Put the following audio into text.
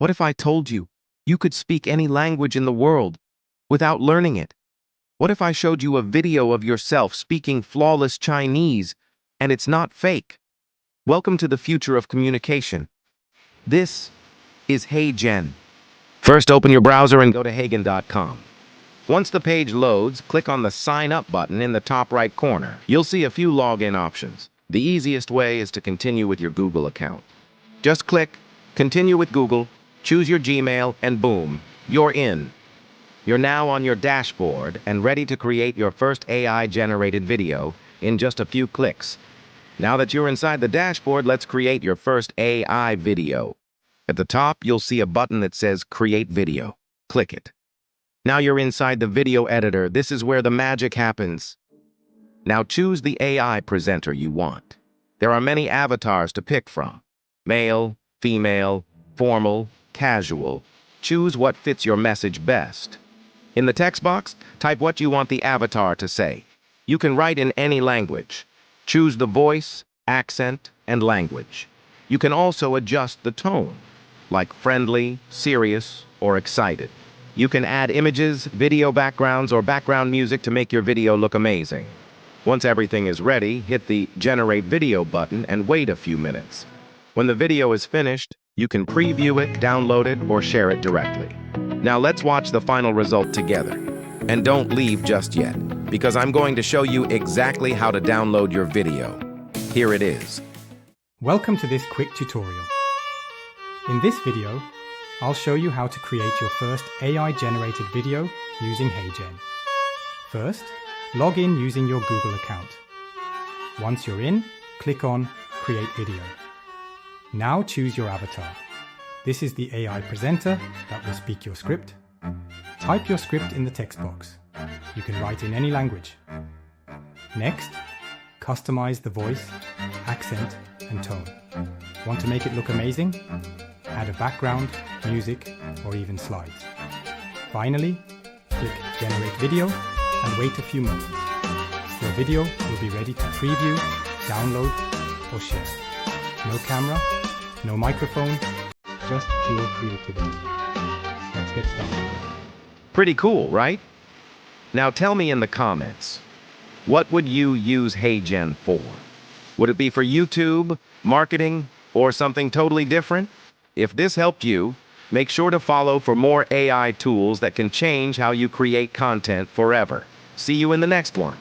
What if I told you you could speak any language in the world without learning it? What if I showed you a video of yourself speaking flawless Chinese and it's not fake? Welcome to the future of communication. This is HeyGen. First, open your browser and go to HeyGen.com. Once the page loads, click on the Sign Up button in the top right corner. You'll see a few login options. The easiest way is to continue with your Google account. Just click Continue with Google, choose your Gmail, and boom, you're in. You're now on your dashboard and ready to create your first AI-generated video in just a few clicks. Now that you're inside the dashboard, let's create your first AI video. At the top, you'll see a button that says Create Video. Click it. Now you're inside the video editor. This is where the magic happens. Now choose the AI presenter you want. There are many avatars to pick from. Male, female, formal, casual. Choose what fits your message best. In the text box, type what you want the avatar to say. You can write in any language. Choose the voice, accent, and language. You can also adjust the tone, like friendly, serious, or excited. You can add images, video backgrounds, or background music to make your video look amazing. Once everything is ready, hit the Generate Video button and wait a few minutes. When the video is finished, you can preview it, download it, or share it directly. Now let's watch the final result together. And don't leave just yet, because I'm going to show you exactly how to download your video. Here it is. Welcome to this quick tutorial. In this video, I'll show you how to create your first AI-generated video using HeyGen. First, log in using your Google account. Once you're in, click on Create Video. Now choose your avatar. This is the AI presenter that will speak your script. Type your script in the text box. You can write in any language. Next, customize the voice, accent, and tone. Want to make it look amazing? Add a background, music, or even slides. Finally, click Generate Video and wait a few moments. Your video will be ready to preview, download, or share. No camera, no microphone, just pure creativity. Let's get started. Pretty cool, right? Now tell me in the comments, what would you use HeyGen for? Would it be for YouTube, marketing, or something totally different? If this helped you, make sure to follow for more AI tools that can change how you create content forever. See you in the next one.